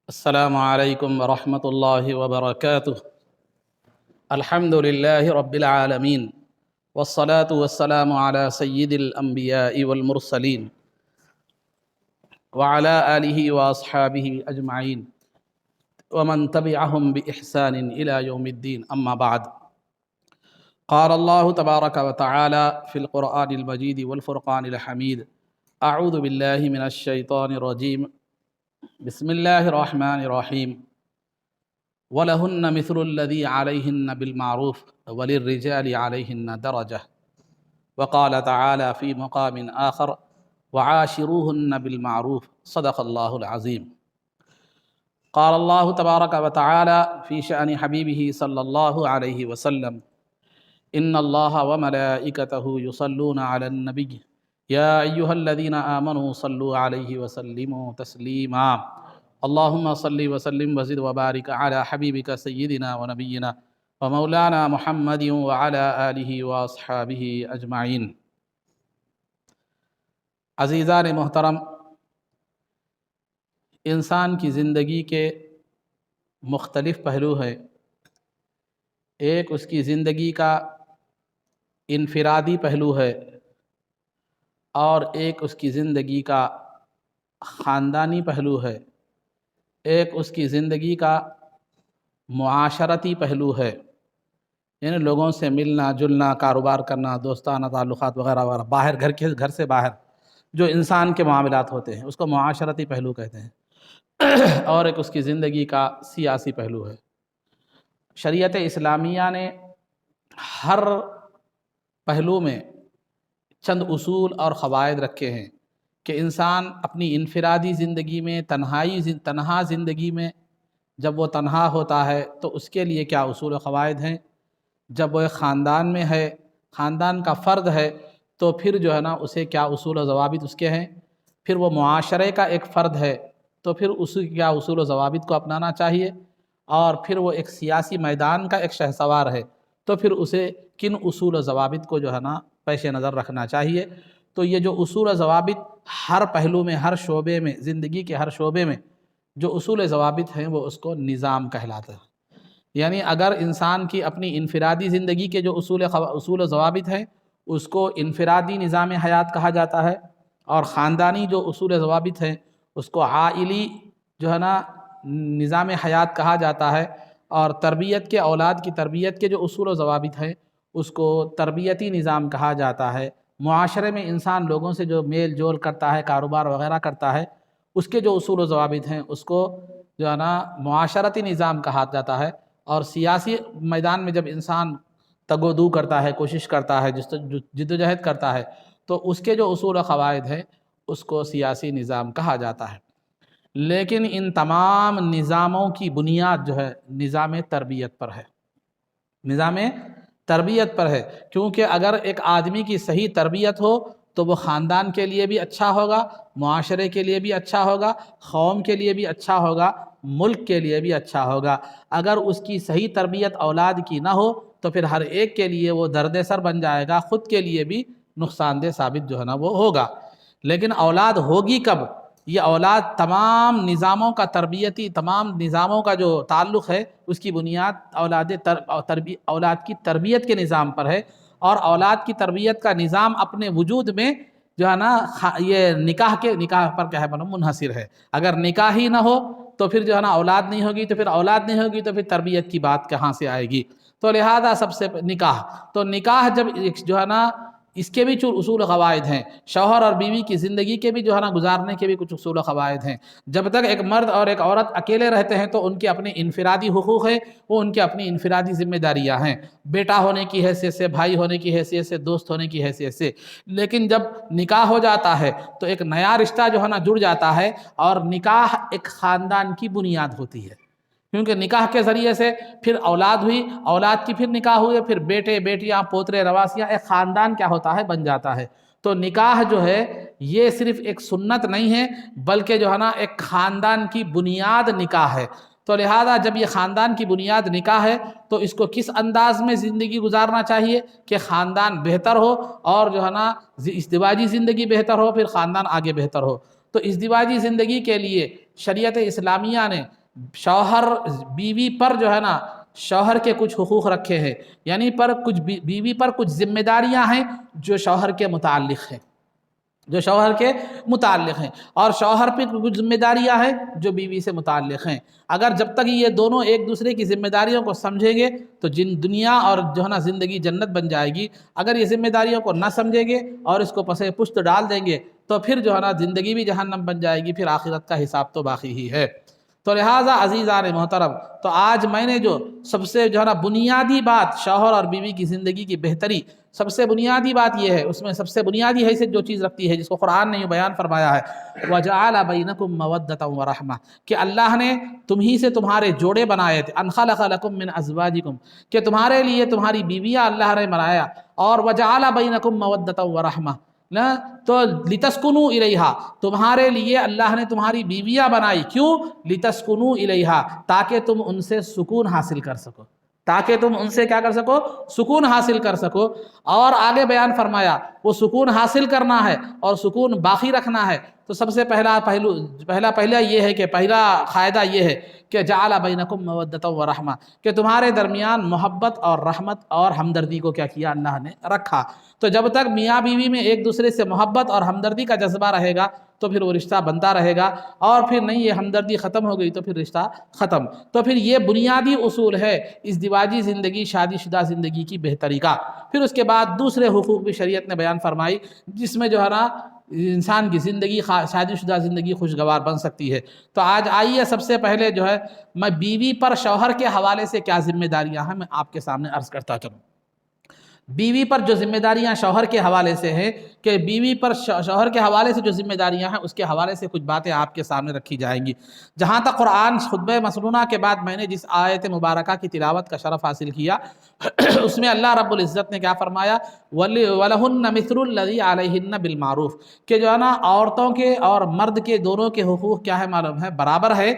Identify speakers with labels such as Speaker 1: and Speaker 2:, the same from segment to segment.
Speaker 1: السلام عليكم ورحمة الله وبركاته. الحمد لله رب العالمين، والصلاة والسلام على سيد الأنبياء والمرسلين وعلى آله وأصحابه أجمعين ومن تبعهم بإحسان إلى يوم الدين. أما بعد، قال الله تبارك وتعالى في القرآن المجيد والفرقان الحميد: أعوذ بالله من الشيطان الرجيم، بسم الله الرحمن الرحيم. وَلَهُنَّ مِثْلُ الَّذِي عَلَيْهِنَّ بِالْمَعْرُوفِ وَلِلرِّجَالِ عَلَيْهِنَّ دَرَجَةٌ. وقال تعالى في مقام آخر: وعاشروهن بالمعروف. صدق الله العظيم. قال الله تبارك وتعالى في شأن حبيبه صلى الله عليه وسلم: إن الله وملائكته يصلون على النبي يا أيها الذين آمنوا صلوا عليه وسلموا تسليما. اللهم صل وسلم وزد وبارك على حبيبك سيدنا ونبينا ومولانا محمد وعلى آلہ واصحابہ اجمعین. عزیزان محترم، انسان کی زندگی کے مختلف پہلو ہیں. ایک اس کی زندگی کا انفرادی پہلو ہے اور ایک اس کی زندگی کا خاندانی پہلو ہے. ایک اس کی زندگی کا معاشرتی پہلو ہے، یعنی لوگوں سے ملنا جلنا، کاروبار کرنا، دوستانہ تعلقات وغیرہ وغیرہ، باہر گھر سے باہر جو انسان کے معاملات ہوتے ہیں اس کو معاشرتی پہلو کہتے ہیں. اور ایک اس کی زندگی کا سیاسی پہلو ہے. شریعت اسلامیہ نے ہر پہلو میں چند اصول اور قواعد رکھے ہیں کہ انسان اپنی انفرادی زندگی میں، تنہا زندگی میں جب وہ تنہا ہوتا ہے تو اس کے لیے کیا اصول و قواعد ہیں. جب وہ ایک خاندان میں ہے، خاندان کا فرد ہے، تو پھر جو ہے نا اسے کیا اصول و ضوابط اس کے ہیں. پھر وہ معاشرے کا ایک فرد ہے تو پھر اس کے کیا اصول و ضوابط کو اپنانا چاہیے. اور پھر وہ ایک سیاسی میدان کا ایک شہسوار ہے تو پھر اسے کن اصول و ضوابط کو جو ہے نا پیش نظر رکھنا چاہیے. تو یہ جو اصول و ضوابط ہر پہلو میں، ہر شعبے میں، زندگی کے ہر شعبے میں جو اصول و ضوابط ہیں وہ اس کو نظام کہلاتا ہے. یعنی اگر انسان کی اپنی انفرادی زندگی کے جو اصول و ضوابط ہیں اس کو انفرادی نظام حیات کہا جاتا ہے، اور خاندانی جو اصول و ضوابط ہیں اس کو عائلی جو ہے نا نظام حیات کہا جاتا ہے. اور تربیت کے، اولاد کی تربیت کے جو اصول و ضوابط ہیں اس کو تربیتی نظام کہا جاتا ہے. معاشرے میں انسان لوگوں سے جو میل جول کرتا ہے، کاروبار وغیرہ کرتا ہے، اس کے جو اصول و ضوابط ہیں اس کو جو ہے نا معاشرتی نظام کہا جاتا ہے. اور سیاسی میدان میں جب انسان تگ و دو کرتا ہے، کوشش کرتا ہے، جد و جہد کرتا ہے، تو اس کے جو اصول و قواعد ہیں اس کو سیاسی نظام کہا جاتا ہے. لیکن ان تمام نظاموں کی بنیاد جو ہے نظام تربیت پر ہے، نظام تربیت پر ہے. کیونکہ اگر ایک آدمی کی صحیح تربیت ہو تو وہ خاندان کے لیے بھی اچھا ہوگا، معاشرے کے لیے بھی اچھا ہوگا، قوم کے لیے بھی اچھا ہوگا، ملک کے لیے بھی اچھا ہوگا. اگر اس کی صحیح تربیت اولاد کی نہ ہو تو پھر ہر ایک کے لیے وہ درد سر بن جائے گا، خود کے لیے بھی نقصان دہ ثابت جو ہے نا وہ ہوگا. لیکن اولاد ہوگی کب؟ یہ اولاد تمام نظاموں کا تربیتی، تمام نظاموں کا جو تعلق ہے اس کی بنیاد اولاد کی تربیت کے نظام پر ہے. اور اولاد کی تربیت کا نظام اپنے وجود میں جو ہے نا یہ نکاح پر کیا ہے منحصر ہے. اگر نکاح ہی نہ ہو تو پھر جو ہے نا اولاد نہیں ہوگی، تو پھر اولاد نہیں ہوگی تو پھر تربیت کی بات کہاں سے آئے گی. تو لہذا سب سے نکاح، تو نکاح جب جو ہے نا اس کے بھی اصول و قواعد ہیں. شوہر اور بیوی کی زندگی کے بھی جو ہے نا گزارنے کے بھی کچھ اصول و قواعد ہیں. جب تک ایک مرد اور ایک عورت اکیلے رہتے ہیں تو ان کے اپنے انفرادی حقوق ہیں، وہ ان کے اپنی انفرادی ذمہ داریاں ہیں، بیٹا ہونے کی حیثیت سے، بھائی ہونے کی حیثیت سے، دوست ہونے کی حیثیت سے. لیکن جب نکاح ہو جاتا ہے تو ایک نیا رشتہ جو ہے نا جڑ جاتا ہے، اور نکاح ایک خاندان کی بنیاد ہوتی ہے. کیونکہ نکاح کے ذریعے سے پھر اولاد ہوئی، اولاد کی پھر نکاح ہوئے، پھر بیٹے بیٹیاں پوترے رواسیاں، ایک خاندان کیا ہوتا ہے بن جاتا ہے. تو نکاح جو ہے یہ صرف ایک سنت نہیں ہے بلکہ جو ہے نا ایک خاندان کی بنیاد نکاح ہے. تو لہذا جب یہ خاندان کی بنیاد نکاح ہے تو اس کو کس انداز میں زندگی گزارنا چاہیے کہ خاندان بہتر ہو، اور جو ہے نا ازدواجی زندگی بہتر ہو، پھر خاندان آگے بہتر ہو. تو ازدواجی زندگی کے لیے شریعت اسلامیہ نے شوہر بیوی پر جو ہے نا شوہر کے کچھ حقوق رکھے ہیں، یعنی بیوی پر کچھ ذمہ داریاں ہیں جو شوہر کے متعلق ہیں، جو شوہر کے متعلق ہیں، اور شوہر پہ کچھ ذمہ داریاں ہیں جو بیوی سے متعلق ہیں۔ اگر جب تک یہ دونوں ایک دوسرے کی ذمہ داریوں کو سمجھیں گے تو دنیا اور جو ہے نا زندگی جنت بن جائے گی۔ اگر یہ ذمہ داریوں کو نہ سمجھیں گے اور اس کو پس پشت ڈال دیں گے تو پھر جو ہے نا زندگی بھی جہنم بن جائے گی، پھر آخرت کا حساب تو باقی ہی ہے۔ تو لہٰذا عزیزان محترم، تو آج میں نے جو سب سے جو ہے نا بنیادی بات شوہر اور بیوی کی زندگی کی بہتری، سب سے بنیادی بات یہ ہے، اس میں سب سے بنیادی حیثیت جو چیز رکھتی ہے جس کو قرآن نے یہ بیان فرمایا ہے، وَجَعَلَ بَيْنَكُمْ مَوَدَّةً وَرَحْمَةً، کہ اللہ نے تمہیں سے تمہارے جوڑے بنائے تھے، أَنْ خَلَقَ لَكُم مِّنْ أَزْوَاجِكُمْ، کہ تمہارے لیے تمہاری بیویاں اللہ نے بنایا، اور وَجَعَلَ بَيْنَكُمْ مَوَدَّةً وَرَحْمَةً نہ تو لِتَسْكُنُوا إِلَيْهَا، تمہارے لیے اللہ نے تمہاری بیویاں بنائی، کیوں؟ لِتَسْكُنُوا إِلَيْهَا، تاکہ تم ان سے سکون حاصل کر سکو، تاکہ تم ان سے کیا کر سکو؟ سکون حاصل کر سکو۔ اور آگے بیان فرمایا وہ سکون حاصل کرنا ہے اور سکون باقی رکھنا ہے تو سب سے پہلا یہ ہے کہ پہلا قاعدہ یہ ہے کہ جعل بینکم مودۃ ورحمہ، کہ تمہارے درمیان محبت اور رحمت اور ہمدردی کو کیا کیا؟ اللہ نے رکھا۔ تو جب تک میاں بیوی میں ایک دوسرے سے محبت اور ہمدردی کا جذبہ رہے گا تو پھر وہ رشتہ بنتا رہے گا، اور پھر نہیں یہ ہمدردی ختم ہو گئی تو پھر رشتہ ختم۔ تو پھر یہ بنیادی اصول ہے اس ازدواجی زندگی، شادی شدہ زندگی کی بہتری کا۔ پھر اس کے بعد دوسرے حقوق بھی شریعت نے بیان فرمائی جس میں جو ہے نا انسان کی زندگی، شادی شدہ زندگی خوشگوار بن سکتی ہے۔ تو آج آئیے سب سے پہلے جو ہے میں بیوی پر شوہر کے حوالے سے کیا ذمہ داریاں ہیں میں آپ کے سامنے عرض کرتا چلوں۔ بیوی پر جو ذمہ داریاں شوہر کے حوالے سے ہیں، کہ بیوی پر شوہر کے حوالے سے جو ذمہ داریاں ہیں اس کے حوالے سے کچھ باتیں آپ کے سامنے رکھی جائیں گی۔ جہاں تک قرآن خطبہ مسنونہ کے بعد میں نے جس آیت مبارکہ کی تلاوت کا شرف حاصل کیا اس میں اللہ رب العزت نے کیا فرمایا؟ وَلَهُنَّ مِثْلُ الَّذِي عَلَيْهِنَّ بِالْمَعْرُوفِ، کہ جو ہے نا عورتوں کے اور مرد کے دونوں کے حقوق کیا ہے؟ معلوم ہے برابر ہے،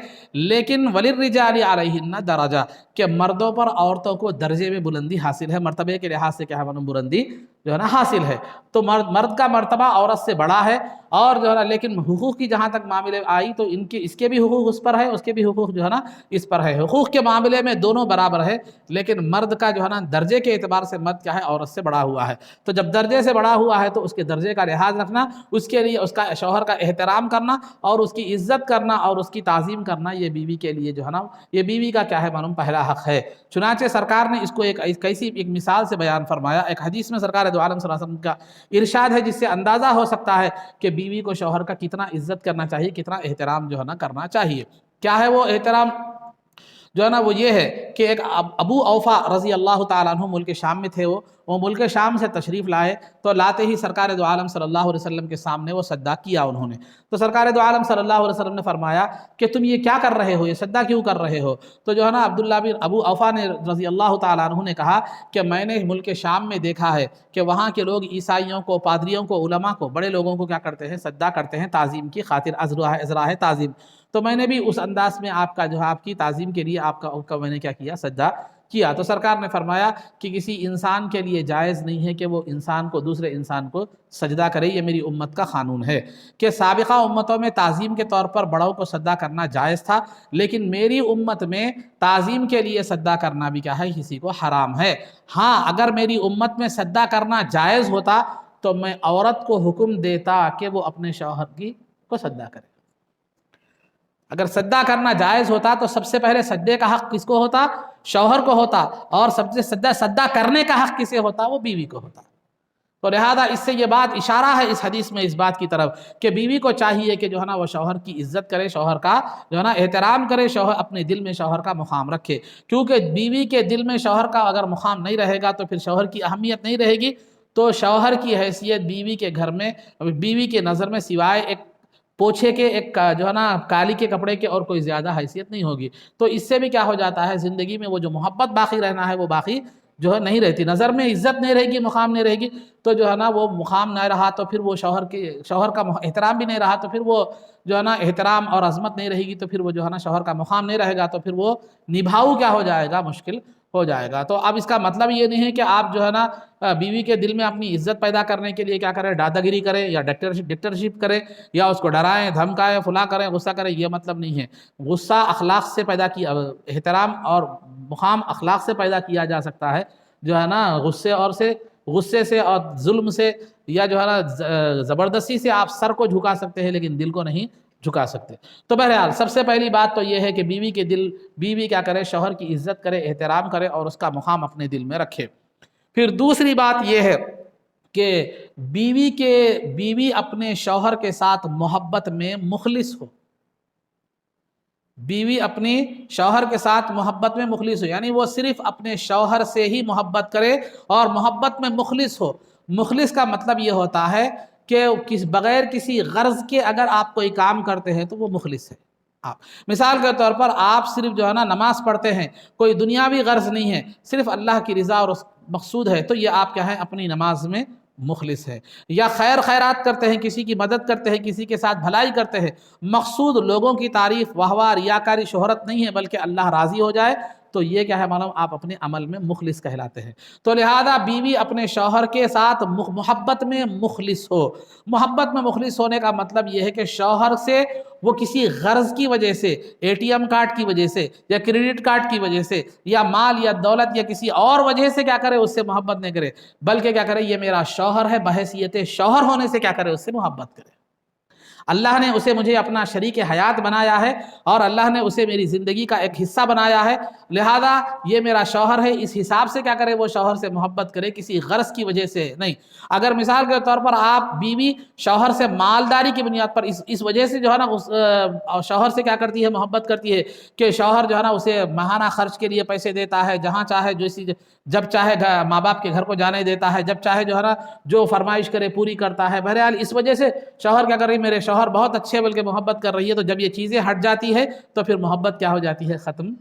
Speaker 1: لیکن وَلِلرِّجَالِ عَلَيْهِنَّ دَرَجَةٌ، کہ مردوں پر عورتوں کو درجے میں بلندی حاصل ہے، مرتبے کے لحاظ سے کیا ہے؟ بلندی جو ہے نا حاصل ہے۔ تو مرد کا مرتبہ عورت سے بڑا ہے، اور جو ہے نا لیکن حقوق کی جہاں تک معاملے آئی تو اس کے بھی حقوق اس پر ہے، اس کے بھی حقوق جو ہے نا اس پر ہے۔ حقوق کے معاملے میں دونوں برابر ہے، لیکن مرد کا جو ہے نا درجے کے اعتبار سے مرد کیا ہے؟ عورت سے بڑا ہوا ہے۔ تو جب درجے سے بڑا ہوا ہے تو اس کے درجے کا لحاظ رکھنا، اس کے لیے اس کا شوہر کا احترام کرنا اور اس کی عزت کرنا اور اس کی تعظیم کرنا، یہ بیوی کے لیے جو ہے نا یہ بیوی کا کیا ہے؟ معلوم پہلا حق ہے۔ چنانچہ سرکار نے اس کو ایک مثال سے بیان فرمایا۔ ایک حدیث میں سرکار دو عالم صلی اللہ علیہ وسلم کا ارشاد ہے جس سے اندازہ ہو سکتا ہے کہ بیوی کو شوہر کا کتنا عزت کرنا چاہیے، کتنا احترام جو ہے نا کرنا چاہیے۔ کیا ہے وہ احترام؟ جو ہے نا وہ یہ ہے کہ ایک ابو اوفا رضی اللہ تعالیٰ عنہ ملک شام میں تھے، وہ ملک شام سے تشریف لائے تو لاتے ہی سرکار دو عالم صلی اللہ علیہ وسلم کے سامنے وہ سجدہ کیا انہوں نے۔ تو سرکار دو عالم صلی اللہ علیہ وسلم نے فرمایا کہ تم یہ کیا کر رہے ہو، یہ سجدہ کیوں کر رہے ہو؟ تو جو ہے نا عبداللہ بن ابو اوفا نے رضی اللہ تعالیٰ عنہ نے کہا کہ میں نے ملک شام میں دیکھا ہے کہ وہاں کے لوگ عیسائیوں کو، پادریوں کو، علماء کو، بڑے لوگوں کو کیا کرتے ہیں؟ سجدہ کرتے ہیں تعظیم کی خاطر، ازراہ تعظیم۔ تو میں نے بھی اس انداز میں آپ کا جو ہے آپ کی تعظیم کے لیے آپ کا میں نے کیا کیا؟ سجدہ کیا۔ تو سرکار نے فرمایا کہ کسی انسان کے لیے جائز نہیں ہے کہ وہ انسان کو، دوسرے انسان کو سجدہ کرے، یہ میری امت کا قانون ہے کہ سابقہ امتوں میں تعظیم کے طور پر بڑوں کو سجدہ کرنا جائز تھا، لیکن میری امت میں تعظیم کے لیے سجدہ کرنا بھی کیا ہے؟ کسی کو حرام ہے۔ ہاں اگر میری امت میں سجدہ کرنا جائز ہوتا تو میں عورت کو حکم دیتا کہ وہ اپنے شوہر کو سجدہ کرے۔ اگر سجدہ کرنا جائز ہوتا تو سب سے پہلے سجدے کا حق کس کو ہوتا؟ شوہر کو ہوتا، اور سب سے سجدہ کرنے کا حق کسے ہوتا؟ وہ بیوی کو ہوتا۔ تو لہذا اس سے یہ بات اشارہ ہے اس حدیث میں اس بات کی طرف کہ بیوی کو چاہیے کہ جو ہے نا وہ شوہر کی عزت کرے، شوہر کا جو ہے نا احترام کرے، شوہر اپنے دل میں شوہر کا مقام رکھے، کیونکہ بیوی کے دل میں شوہر کا اگر مقام نہیں رہے گا تو پھر شوہر کی اہمیت نہیں رہے گی۔ تو شوہر کی حیثیت بیوی کے گھر میں، بیوی کے نظر میں سوائے ایک پوچھے کے، ایک جو ہے نا کالی کے کپڑے کے اور کوئی زیادہ حیثیت نہیں ہوگی۔ تو اس سے بھی کیا ہو جاتا ہے؟ زندگی میں وہ جو محبت باقی رہنا ہے وہ باقی جو ہے نہیں رہتی، نظر میں عزت نہیں رہے گی، مقام نہیں رہے گی، تو جو ہے نا وہ مقام نہ رہا تو پھر وہ شوہر کا احترام بھی نہیں رہا تو پھر وہ جو ہے نا احترام اور عظمت نہیں رہے گی، تو پھر وہ جو ہے نا شوہر کا مقام نہیں رہے گا تو پھر وہ نبھاؤ کیا ہو جائے گا؟ مشکل ہو جائے گا۔ تو اب اس کا مطلب یہ نہیں ہے کہ آپ جو ہے نا بیوی کے دل میں اپنی عزت پیدا کرنے کے لیے کیا کریں، دادا گیری کریں یا ڈکٹرشپ کریں یا اس کو ڈرائیں دھمکائیں فلاں کریں غصہ کریں، یہ مطلب نہیں ہے۔ غصہ اخلاق سے پیدا کیا، احترام اور مقام اخلاق سے پیدا کیا جا سکتا ہے، جو ہے نا غصے سے اور ظلم سے یا جو ہے نا زبردستی سے آپ سر کو جھکا سکتے ہیں لیکن دل کو نہیں جھکا سکتے۔ تو بہرحال سب سے پہلی بات تو یہ ہے کہ بیوی کیا کرے، شوہر کی عزت کرے، احترام کرے اور اس کا مقام اپنے دل میں رکھے۔ پھر دوسری بات یہ ہے کہ بیوی اپنے شوہر کے ساتھ محبت میں مخلص ہو۔ بیوی اپنی شوہر کے ساتھ محبت میں مخلص ہو، یعنی وہ صرف اپنے شوہر سے ہی محبت کرے اور محبت میں مخلص ہو۔ مخلص کا مطلب یہ ہوتا ہے کہ بغیر کسی غرض کے اگر آپ کوئی کام کرتے ہیں تو وہ مخلص ہے۔ آپ مثال کے طور پر آپ صرف جو ہے نا نماز پڑھتے ہیں، کوئی دنیاوی غرض نہیں ہے، صرف اللہ کی رضا اور مقصود ہے، تو یہ آپ کیا ہے، اپنی نماز میں مخلص ہے۔ یا خیرات کرتے ہیں، کسی کی مدد کرتے ہیں، کسی کے ساتھ بھلائی کرتے ہیں، مقصود لوگوں کی تعریف واہ ریاکاری شہرت نہیں ہے بلکہ اللہ راضی ہو جائے، تو یہ کیا ہے معلوم، آپ اپنے عمل میں مخلص کہلاتے ہیں۔ تو لہذا بیوی اپنے شوہر کے ساتھ محبت میں مخلص ہو۔ محبت میں مخلص ہونے کا مطلب یہ ہے کہ شوہر سے وہ کسی غرض کی وجہ سے، اے ٹی ایم کارڈ کی وجہ سے یا کریڈٹ کارڈ کی وجہ سے یا مال یا دولت یا کسی اور وجہ سے کیا کرے، اس سے محبت نہیں کرے، بلکہ کیا کرے، یہ میرا شوہر ہے، بحیثیت شوہر ہونے سے کیا کرے، اس سے محبت کرے۔ اللہ نے اسے مجھے اپنا شریک حیات بنایا ہے اور اللہ نے اسے میری زندگی کا ایک حصہ بنایا ہے، لہذا یہ میرا شوہر ہے، اس حساب سے کیا کرے، وہ شوہر سے محبت کرے، کسی غرض کی وجہ سے نہیں۔ اگر مثال کے طور پر آپ بیوی شوہر سے مالداری کی بنیاد پر اس وجہ سے جو ہے نا اس شوہر سے کیا کرتی ہے، محبت کرتی ہے کہ شوہر جو ہے نا اسے ماہانہ خرچ کے لیے پیسے دیتا ہے، جہاں چاہے جب چاہے ماں باپ کے گھر کو جانے دیتا ہے، جب چاہے جو ہے نا جو فرمائش کرے پوری کرتا ہے، بہرحال اس وجہ سے شوہر کیا کر رہی، میرے شوہر بہت اچھے بلکہ محبت کر رہی ہے، تو جب یہ چیزیں ہٹ جاتی ہے تو پھر محبت کیا ہو جاتی ہے، ختم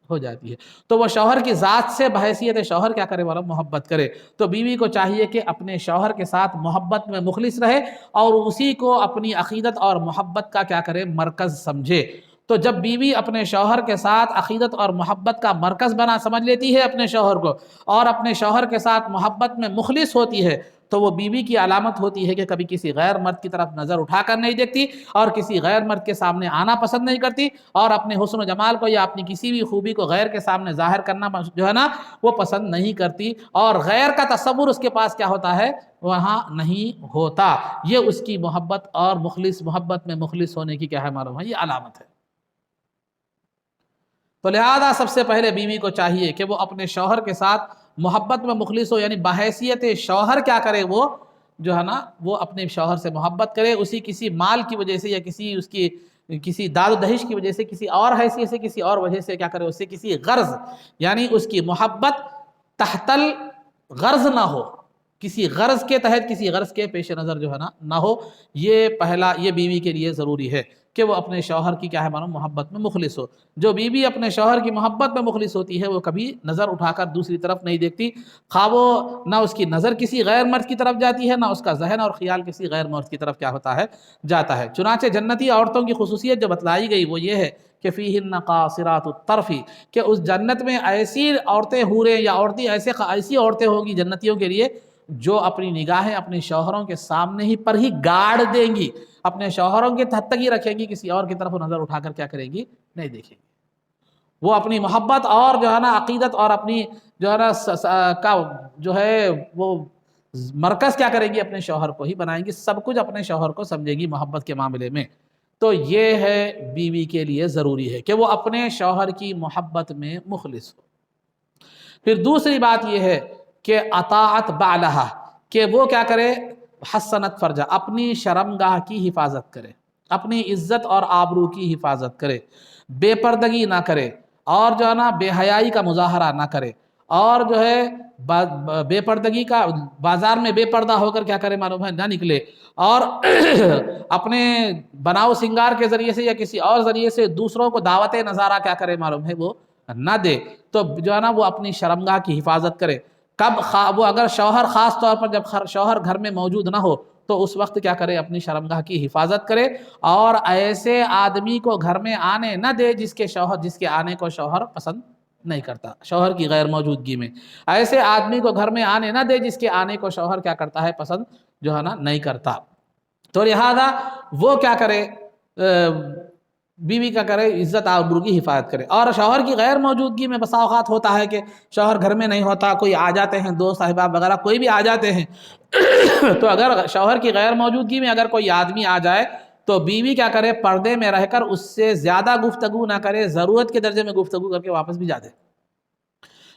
Speaker 1: ہو جاتی ہے۔ تو وہ شوہر کی ذات سے بحیثیت شوہر کیا کرے، والا محبت کرے۔ تو بیوی کو چاہیے کہ اپنے شوہر کے ساتھ محبت میں مخلص رہے اور اسی کو اپنی عقیدت اور محبت کا کیا کرے، مرکز سمجھے۔ تو جب بیوی اپنے شوہر کے ساتھ عقیدت اور محبت کا مرکز سمجھ لیتی ہے اپنے شوہر کو اور اپنے شوہر کے ساتھ محبت میں مخلص ہوتی ہے، تو وہ بیوی کی علامت ہوتی ہے کہ کبھی کسی غیر مرد کی طرف نظر اٹھا کر نہیں دیکھتی اور کسی غیر مرد کے سامنے آنا پسند نہیں کرتی اور اپنے حسن و جمال کو یا اپنی کسی بھی خوبی کو غیر کے سامنے ظاہر کرنا جو ہے نا وہ پسند نہیں کرتی، اور غیر کا تصور اس کے پاس کیا ہوتا ہے، وہاں نہیں ہوتا۔ یہ اس کی محبت اور محبت میں مخلص ہونے کی کیا ہے، معلوم ہے، یہ علامت ہے۔ تو لہذا سب سے پہلے بیوی کو چاہیے کہ وہ اپنے شوہر کے ساتھ محبت میں مخلص ہو، یعنی بحیثیت شوہر کیا کرے، وہ جو ہے نا وہ اپنے شوہر سے محبت کرے، اسی کسی مال کی وجہ سے یا کسی داد و دہش کی وجہ سے، کسی اور حیثیت سے، کسی اور وجہ سے کیا کرے، اس سے کسی غرض، یعنی اس کی محبت تحت الغرض نہ ہو، کسی غرض کے تحت، کسی غرض کے پیش نظر جو ہے نا نہ ہو۔ یہ بیوی کے لیے ضروری ہے کہ وہ اپنے شوہر کی کیا ہے معلوم، محبت میں مخلص ہو۔ جو بیوی اپنے شوہر کی محبت میں مخلص ہوتی ہے وہ کبھی نظر اٹھا کر دوسری طرف نہیں دیکھتی، خواہ وہ نہ اس کی نظر کسی غیر مرد کی طرف جاتی ہے، نہ اس کا ذہن اور خیال کسی غیر مرد کی طرف کیا ہوتا ہے، جاتا ہے۔ چنانچہ جنتی عورتوں کی خصوصیت جو بتلائی گئی وہ یہ ہے کہ فیہن قاصرات الطرف، کہ اس جنت میں ایسی عورتیں، حوریں یا ایسی عورتیں ہوگی جنتیوں کے لیے جو اپنی نگاہیں اپنے شوہروں کے سامنے ہی پر ہی گاڑ دیں گی، اپنے شوہروں کے حد تک ہی رکھیں گی، کسی اور کی طرف نظر اٹھا کر کیا کریں گی، نہیں دیکھیں گی۔ وہ اپنی محبت اور جو ہے نا عقیدت اور اپنی جو ہے نا کا جو ہے وہ مرکز کیا کریں گی، اپنے شوہر کو ہی بنائیں گی، سب کچھ اپنے شوہر کو سمجھے گی محبت کے معاملے میں۔ تو یہ ہے بیوی کے لیے ضروری ہے کہ وہ اپنے شوہر کی محبت میں مخلص ہو۔ پھر دوسری بات یہ ہے کہ اطاعت بعلہا، کہ وہ کیا کرے، حسنت فرجہ، اپنی شرمگاہ کی حفاظت کرے، اپنی عزت اور آبرو کی حفاظت کرے، بے پردگی نہ کرے اور جو ہے نا بے حیائی کا مظاہرہ نہ کرے، اور جو ہے بے پردگی کا بازار میں بے پردہ ہو کر کیا کرے معلوم ہے، نہ نکلے، اور اپنے بناؤ سنگار کے ذریعے سے یا کسی اور ذریعے سے دوسروں کو دعوت نظارہ کیا کرے معلوم ہے، وہ نہ دے۔ تو جو ہے نا وہ اپنی شرمگاہ کی حفاظت کرے۔ وہ اگر شوہر، خاص طور پر جب شوہر گھر میں موجود نہ ہو تو اس وقت کیا کرے، اپنی شرمگاہ کی حفاظت کرے اور ایسے آدمی کو گھر میں آنے نہ دے جس کے آنے کو شوہر پسند نہیں کرتا شوہر کی غیر موجودگی میں. ایسے آدمی کو گھر میں آنے نہ دے جس کے آنے کو شوہر کیا کرتا ہے پسند جو ہے نا نہیں کرتا. تو لہذا وہ کیا کرے بیوی کا کرے عزت آبرو کی حفاظت کرے. اور شوہر کی غیر موجودگی میں بسا اوقات ہوتا ہے کہ شوہر گھر میں نہیں ہوتا, کوئی آ جاتے ہیں دوست احباب وغیرہ کوئی بھی آ جاتے ہیں تو اگر شوہر کی غیر موجودگی میں اگر کوئی آدمی آ جائے تو بیوی کیا کرے پردے میں رہ کر اس سے زیادہ گفتگو نہ کرے, ضرورت کے درجے میں گفتگو کر کے واپس بھی جا دے,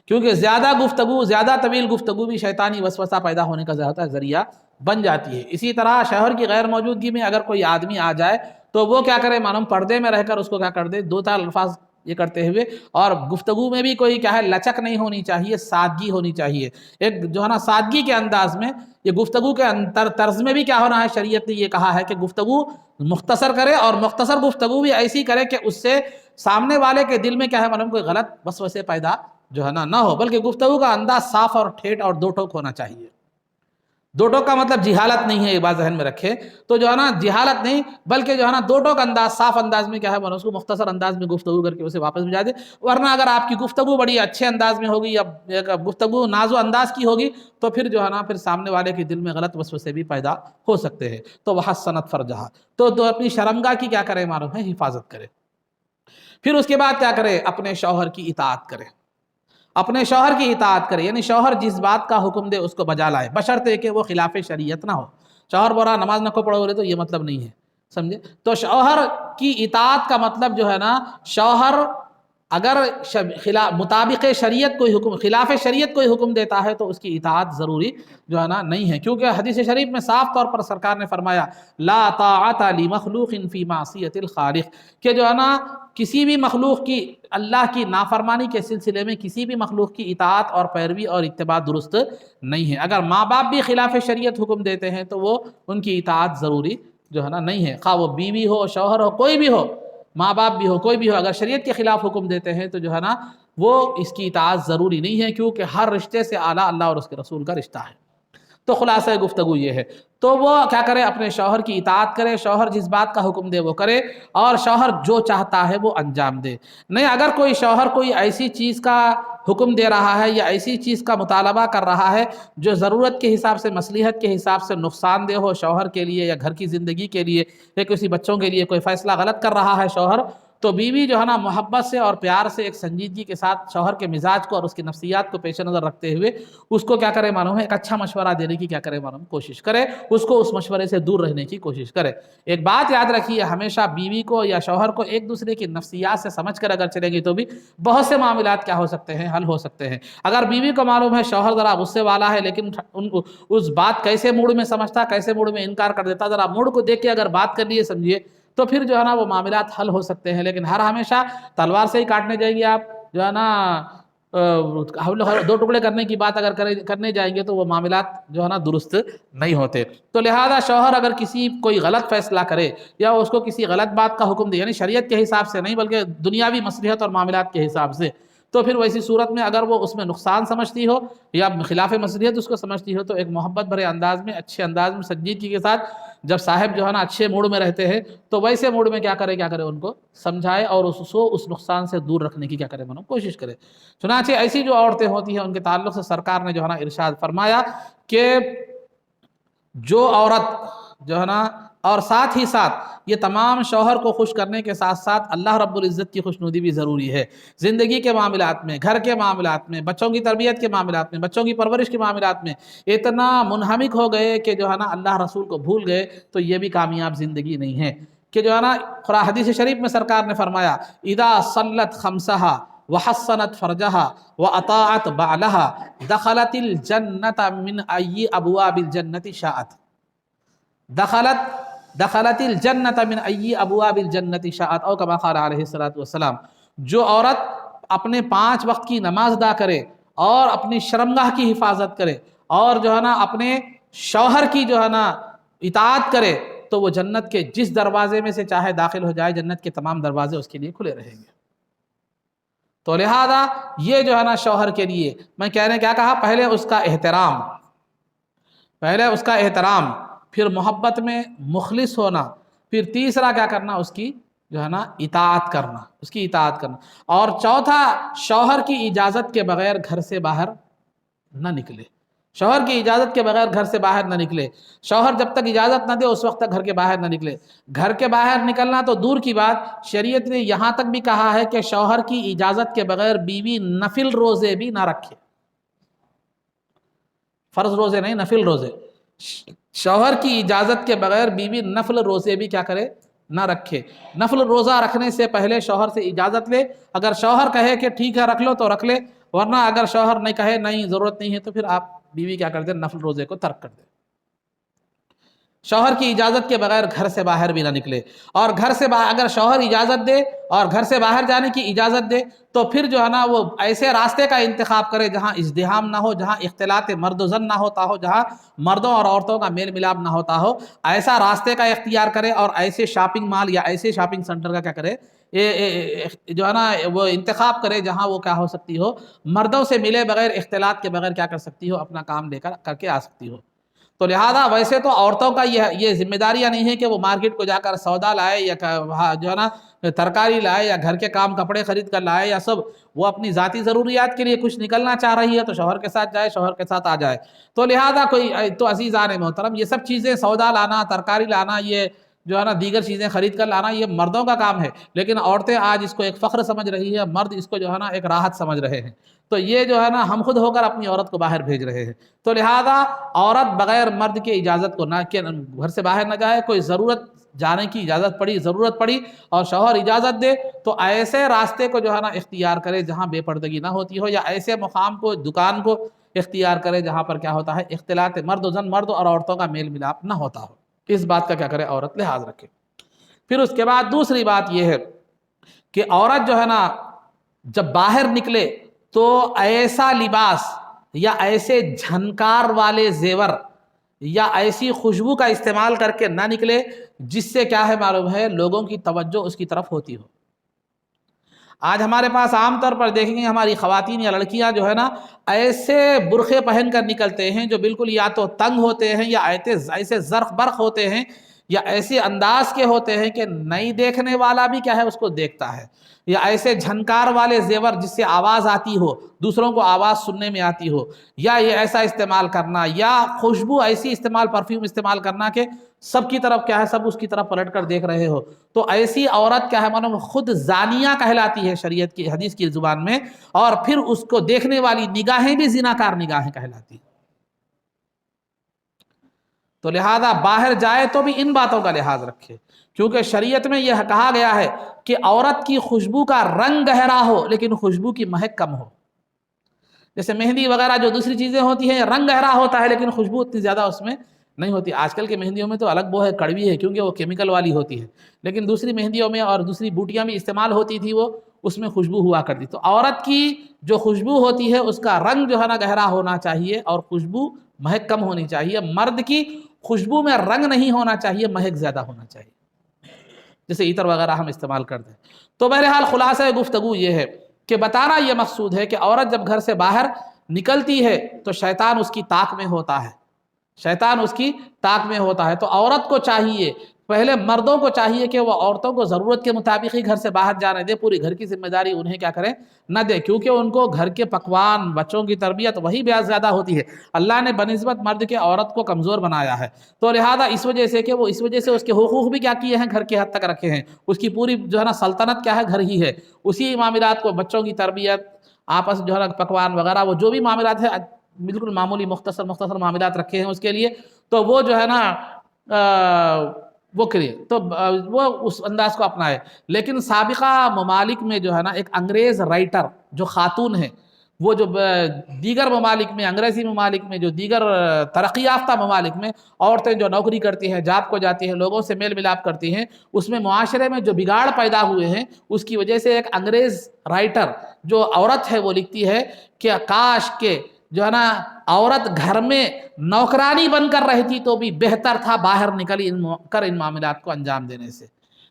Speaker 1: کیونکہ زیادہ گفتگو زیادہ طویل گفتگو بھی شیطانی وسوسہ پیدا ہونے کا ذریعہ بن جاتی ہے. اسی طرح شوہر کی غیر موجودگی میں اگر کوئی آدمی آ جائے تو وہ کیا کرے معلوم پردے میں رہ کر اس کو کیا کر دے دو چار الفاظ یہ کرتے ہوئے, اور گفتگو میں بھی کوئی کیا ہے لچک نہیں ہونی چاہیے, سادگی ہونی چاہیے. ایک جو ہے نا سادگی کے انداز میں یہ گفتگو کے طرز میں بھی کیا ہونا ہے, شریعت نے یہ کہا ہے کہ گفتگو مختصر کرے, اور مختصر گفتگو بھی ایسی کرے کہ اس سے سامنے والے کے دل میں کیا ہے معلوم کوئی غلط وسوسے پیدا جو ہے نہ ہو, بلکہ گفتگو کا انداز صاف اور ٹھیٹ اور دو ٹوک ہونا چاہیے. دو ٹوک کا مطلب جہالت نہیں ہے, یہ بات ذہن میں رکھے, تو جو ہے نا جہالت نہیں بلکہ جو ہے نا دو ٹوک انداز صاف انداز میں کیا ہے اس کو مختصر انداز میں گفتگو کر کے اسے واپس بھجا دے. ورنہ اگر آپ کی گفتگو بڑی اچھے انداز میں ہوگی یا گفتگو ناز و انداز کی ہوگی تو پھر جو ہے نا پھر سامنے والے کے دل میں غلط وسوسے بھی پیدا ہو سکتے ہیں. تو وحسنت فرجہا, تو اپنی شرمگاہ کی کیا کرے معلوم ہے حفاظت کرے. پھر اس کے بعد کیا کرے اپنے شوہر کی اطاعت کرے, اپنے شوہر کی اطاعت کرے, یعنی شوہر جس بات کا حکم دے اس کو بجا لائے, بشرطے کہ وہ خلاف شریعت نہ ہو. شوہر بول رہا نماز نہ کو پڑھو تو یہ مطلب نہیں ہے, سمجھے. تو شوہر کی اطاعت کا مطلب جو ہے نا شوہر اگر مطابق شریعت کوئی حکم خلاف شریعت کوئی حکم دیتا ہے تو اس کی اطاعت ضروری جو ہے نا نہیں ہے, کیونکہ حدیث شریف میں صاف طور پر سرکار نے فرمایا لا طاعت لمخلوق فی معصیت الخالق, کہ جو ہے نا کسی بھی مخلوق کی اللہ کی نافرمانی کے سلسلے میں کسی بھی مخلوق کی اطاعت اور پیروی اور اتباع درست نہیں ہے. اگر ماں باپ بھی خلاف شریعت حکم دیتے ہیں تو وہ ان کی اطاعت ضروری جو ہے نا نہیں ہے, خواہ وہ بیوی ہو شوہر ہو کوئی بھی ہو, ماں باپ بھی ہو کوئی بھی ہو, اگر شریعت کے خلاف حکم دیتے ہیں تو جو ہے نا وہ اس کی اطاعت ضروری نہیں ہے, کیونکہ ہر رشتے سے اعلیٰ اللہ اور اس کے رسول کا رشتہ ہے. تو خلاصہ گفتگو یہ ہے, تو وہ کیا کرے اپنے شوہر کی اطاعت کرے, شوہر جس بات کا حکم دے وہ کرے, اور شوہر جو چاہتا ہے وہ انجام دے. نہیں اگر کوئی شوہر کوئی ایسی چیز کا حکم دے رہا ہے یا ایسی چیز کا مطالبہ کر رہا ہے جو ضرورت کے حساب سے مصلحت کے حساب سے نقصان دہ ہو شوہر کے لیے یا گھر کی زندگی کے لیے یا کسی بچوں کے لیے کوئی فیصلہ غلط کر رہا ہے شوہر, تو بیوی جو ہے نا محبت سے اور پیار سے ایک سنجیدگی کے ساتھ شوہر کے مزاج کو اور اس کی نفسیات کو پیش نظر رکھتے ہوئے اس کو کیا کرے معلوم ہے ایک اچھا مشورہ دینے کی کیا کرے معلوم کوشش کرے, اس کو اس مشورے سے دور رہنے کی کوشش کرے. ایک بات یاد رکھیے, ہمیشہ بیوی کو یا شوہر کو ایک دوسرے کی نفسیات سے سمجھ کر اگر چلیں گے تو بھی بہت سے معاملات کیا ہو سکتے ہیں حل ہو سکتے ہیں. اگر بیوی کو معلوم ہے شوہر ذرا غصے والا ہے لیکن اس بات کیسے موڈ میں سمجھتا کیسے موڈ میں انکار کر دیتا, ذرا موڈ کو دیکھ کے اگر بات کر لیے سمجھیے تو پھر جو ہے نا وہ معاملات حل ہو سکتے ہیں. لیکن ہر ہمیشہ تلوار سے ہی کاٹنے جائیں گے آپ جو ہے نا دو ٹکڑے کرنے کی بات اگر کرنے جائیں گے تو وہ معاملات جو ہے نا درست نہیں ہوتے. تو لہذا شوہر اگر کوئی غلط فیصلہ کرے یا اس کو کسی غلط بات کا حکم دے, یعنی شریعت کے حساب سے نہیں بلکہ دنیاوی مصلحت اور معاملات کے حساب سے, تو پھر ویسی صورت میں اگر وہ اس میں نقصان سمجھتی ہو یا خلاف مصلحت اس کو سمجھتی ہو تو ایک محبت بھرے انداز میں اچھے انداز میں سنجیدگی کے ساتھ جب صاحب جو ہے نا اچھے موڈ میں رہتے ہیں تو ویسے موڈ میں کیا کرے ان کو سمجھائے اور اس نقصان سے دور رکھنے کی کیا کرے کوشش کرے. چنانچہ ایسی جو عورتیں ہوتی ہیں ان کے تعلق سے سرکار نے جو ہے نا ارشاد فرمایا کہ جو عورت جو ہے نا, اور ساتھ ہی ساتھ یہ تمام شوہر کو خوش کرنے کے ساتھ ساتھ اللہ رب العزت کی خوشنودی بھی ضروری ہے. زندگی کے معاملات میں, گھر کے معاملات میں, بچوں کی تربیت کے معاملات میں, بچوں کی پرورش کے معاملات میں اتنا منہمک ہو گئے کہ جو ہے نا اللہ رسول کو بھول گئے تو یہ بھی کامیاب زندگی نہیں ہے. کہ جو ہے نا حدیث شریف میں سرکار نے فرمایا اذا صلت خمسہا وحسنت فرجہا واطاعت بعلہا دخلت الجنت من ای ابواب الجنت شاءت. دخلت الجنت من ای ابواب الجنت شاءت او کما قال علیہ الصلوۃ والسلام. جو عورت اپنے 5 وقت کی نماز ادا کرے اور اپنی شرمگاہ کی حفاظت کرے اور جو ہے نا اپنے شوہر کی جو ہے نا اطاعت کرے تو وہ جنت کے جس دروازے میں سے چاہے داخل ہو جائے جنت کے تمام دروازے اس کے لیے کھلے رہیں گے. تو لہذا یہ جو ہے نا شوہر کے لیے میں کہنے کیا کہا, پہلے اس کا احترام, پھر محبت میں مخلص ہونا, پھر تیسرا کیا کرنا اس کی جو ہے نا اطاعت کرنا، اس کی اطاعت کرنا۔ اور چوتھا، شوہر کی اجازت کے بغیر گھر سے باہر نہ نکلے، شوہر کی اجازت کے بغیر گھر سے باہر نہ نکلے، شوہر جب تک اجازت نہ دے اس وقت تک گھر کے باہر نہ نکلے۔ گھر کے باہر نکلنا تو دور کی بات، شریعت نے یہاں تک بھی کہا ہے کہ شوہر کی اجازت کے بغیر بیوی نفل روزے بھی نہ رکھے، فرض روزے نہیں، نفل روزے۔ شوہر کی اجازت کے بغیر بیوی نفل روزے بھی کیا کرے، نہ رکھے۔ نفل روزہ رکھنے سے پہلے شوہر سے اجازت لے، اگر شوہر کہے کہ ٹھیک ہے رکھ لو تو رکھ لے، ورنہ اگر شوہر نہیں کہے نہیں ضرورت نہیں ہے تو پھر آپ بیوی کیا کر دیں، نفل روزے کو ترک کر دیں۔ شوہر کی اجازت کے بغیر گھر سے باہر بھی نہ نکلے، اور گھر سے باہر اگر شوہر اجازت دے اور گھر سے باہر جانے کی اجازت دے تو پھر جو ہے نا وہ ایسے راستے کا انتخاب کرے جہاں ازدحام نہ ہو، جہاں اختلاط مرد و زن نہ ہوتا ہو، جہاں مردوں اور عورتوں کا میل ملاپ نہ ہوتا ہو، ایسا راستے کا اختیار کرے اور ایسے شاپنگ مال یا ایسے شاپنگ سینٹر کا کیا کرے، جو ہے نا وہ انتخاب کرے جہاں وہ کیا ہو سکتی ہو، مردوں سے ملے بغیر، اختلاط کے بغیر کیا کر سکتی ہو، اپنا کام لے کر کے آ سکتی ہو۔ تو لہذا ویسے تو عورتوں کا یہ ذمہ داریاں نہیں ہے کہ وہ مارکیٹ کو جا کر سودا لائے یا جو ہے نا ترکاری لائے یا گھر کے کام کپڑے خرید کر لائے یا سب، وہ اپنی ذاتی ضروریات کے لیے کچھ نکلنا چاہ رہی ہے تو شوہر کے ساتھ جائے، شوہر کے ساتھ آ جائے۔ تو لہذا کوئی تو عزیزان محترم، یہ سب چیزیں سودا لانا، ترکاری لانا، یہ جو ہے نا دیگر چیزیں خرید کر لانا، یہ مردوں کا کام ہے، لیکن عورتیں آج اس کو ایک فخر سمجھ رہی ہے، مرد اس کو جو ہے نا ایک راحت سمجھ رہے ہیں۔ تو یہ جو ہے نا ہم خود ہو کر اپنی عورت کو باہر بھیج رہے ہیں۔ تو لہذا عورت بغیر مرد کی اجازت کو نہ کہ گھر سے باہر نہ جائے، کوئی ضرورت جانے کی اجازت پڑی، ضرورت پڑی اور شوہر اجازت دے تو ایسے راستے کو جو ہے نا اختیار کرے جہاں بے پردگی نہ ہوتی ہو، یا ایسے مقام کو، دکان کو اختیار کرے جہاں پر کیا ہوتا ہے، اختلاط مرد و زن، مرد اور عورتوں کا میل ملاپ نہ ہوتا ہو۔ اس بات کا کیا کرے، عورت لحاظ رکھے۔ پھر اس کے بعد دوسری بات یہ ہے کہ عورت جو ہے نا جب باہر نکلے تو ایسا لباس یا ایسے جھنکار والے زیور یا ایسی خوشبو کا استعمال کر کے نہ نکلے جس سے کیا ہے معلوم ہے لوگوں کی توجہ اس کی طرف ہوتی ہو۔ آج ہمارے پاس عام طور پر دیکھیں گے ہماری خواتین یا لڑکیاں جو ہے نا ایسے برقعے پہن کر نکلتے ہیں جو بالکل یا تو تنگ ہوتے ہیں یا ایسے زرق برق ہوتے ہیں یا ایسے انداز کے ہوتے ہیں کہ نہیں دیکھنے والا بھی کیا ہے اس کو دیکھتا ہے، یا ایسے جھنکار والے زیور جس سے آواز آتی ہو، دوسروں کو آواز سننے میں آتی ہو، یا یہ ایسا استعمال کرنا، یا خوشبو ایسی استعمال، پرفیوم استعمال کرنا کہ سب کی طرف کیا ہے، سب اس کی طرف پلٹ کر دیکھ رہے ہو، تو ایسی عورت کیا ہے معلوم خود زانیہ کہلاتی ہے شریعت کی حدیث کی زبان میں، اور پھر اس کو دیکھنے والی نگاہیں بھی زناکار نگاہیں کہلاتی ہیں۔ تو لہذا باہر جائے تو بھی ان باتوں کا لحاظ رکھے، کیونکہ شریعت میں یہ کہا گیا ہے کہ عورت کی خوشبو کا رنگ گہرا ہو لیکن خوشبو کی مہک کم ہو۔ جیسے مہندی وغیرہ جو دوسری چیزیں ہوتی ہیں رنگ گہرا ہوتا ہے لیکن خوشبو اتنی زیادہ اس میں نہیں ہوتی۔ آج کل کے مہندیوں میں تو الگ وہ ہے، کڑوی ہے کیونکہ وہ کیمیکل والی ہوتی ہے، لیکن دوسری مہندیوں میں اور دوسری بوٹیاں بھی استعمال ہوتی تھی، وہ اس میں خوشبو ہوا کرتی۔ تو عورت کی جو خوشبو ہوتی ہے اس کا رنگ جو ہے نا گہرا ہونا چاہیے اور خوشبو مہک کم ہونی چاہیے۔ مرد کی خوشبو میں رنگ نہیں ہونا چاہیے، مہک زیادہ ہونا چاہیے، جیسے عطر وغیرہ ہم استعمال کرتے ہیں۔ تو بہرحال خلاصہ گفتگو یہ ہے کہ بتانا یہ مقصود ہے کہ عورت جب گھر سے باہر نکلتی ہے تو شیطان اس کی طاق میں ہوتا ہے، شیطان اس کی طاق میں ہوتا ہے۔ تو عورت کو چاہیے، پہلے مردوں کو چاہیے کہ وہ عورتوں کو ضرورت کے مطابق ہی گھر سے باہر جانے دے، پوری گھر کی ذمہ داری انہیں کیا کریں نہ دے، کیونکہ ان کو گھر کے پکوان، بچوں کی تربیت وہی بیاض زیادہ ہوتی ہے۔ اللہ نے بنسبت مرد کے عورت کو کمزور بنایا ہے، تو لہذا اس وجہ سے کہ وہ اس وجہ سے اس کے حقوق بھی کیا کیے ہیں، گھر کے حد تک رکھے ہیں۔ اس کی پوری جو ہے نا سلطنت کیا ہے، گھر ہی ہے۔ اسی معاملات کو، بچوں کی تربیت، آپس جو ہے نا پکوان وغیرہ، وہ جو بھی معاملات ہیں بالکل معمولی مختصر معاملات رکھے ہیں اس کے لیے، تو وہ جو ہے نا وہ کرے، تو وہ اس انداز کو اپنائے۔ لیکن سابقہ ممالک میں جو ہے نا ایک انگریز رائٹر جو خاتون ہے، وہ جو دیگر ممالک میں، انگریزی ممالک میں، جو دیگر ترقی یافتہ ممالک میں عورتیں جو نوکری کرتی ہیں، جاب کو جاتی ہیں، لوگوں سے میل ملاپ کرتی ہیں، اس میں معاشرے میں جو بگاڑ پیدا ہوئے ہیں اس کی وجہ سے ایک انگریز رائٹر جو عورت ہے وہ لکھتی ہے کہ کاش کہ جو ہے نا عورت گھر میں نوکرانی بن کر رہتی تو بھی بہتر تھا باہر نکل کر ان معاملات کو انجام دینے سے۔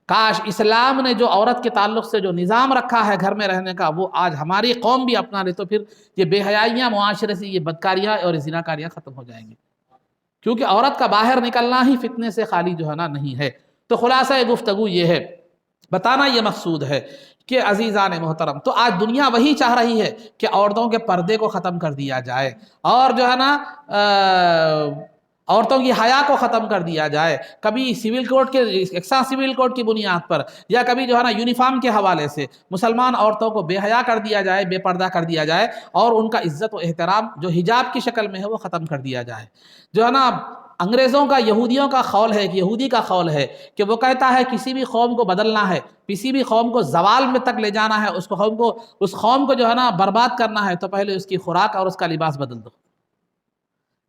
Speaker 1: کاش اسلام نے جو عورت کے تعلق سے جو نظام رکھا ہے گھر میں رہنے کا، وہ آج ہماری قوم بھی اپنا لے تو پھر یہ بے حیائیاں معاشرے سے، یہ بدکاریاں اور زناکاریاں ختم ہو جائیں گی، کیونکہ عورت کا باہر نکلنا ہی فتنے سے خالی جو ہے نا نہیں ہے۔ تو خلاصہ گفتگو یہ ہے بتانا یہ مقصود ہے کہ عزیزان محترم، تو آج دنیا وہی چاہ رہی ہے کہ عورتوں کے پردے کو ختم کر دیا جائے، اور جو ہے نا عورتوں کی حیا کو ختم کر دیا جائے، کبھی سول کوڈ کے یکساں سول کوڈ کی بنیاد پر، یا کبھی جو ہے نا یونیفارم کے حوالے سے مسلمان عورتوں کو بے حیا کر دیا جائے، بے پردہ کر دیا جائے، اور ان کا عزت و احترام جو حجاب کی شکل میں ہے وہ ختم کر دیا جائے۔ جو ہے نا انگریزوں کا، یہودیوں کا قول ہے، ایک یہودی کا قول ہے کہ وہ کہتا ہے کسی بھی قوم کو بدلنا ہے، کسی بھی قوم کو زوال میں تک لے جانا ہے، اس قوم کو جو ہے نا برباد کرنا ہے، تو پہلے اس کی خوراک اور اس کا لباس بدل دو۔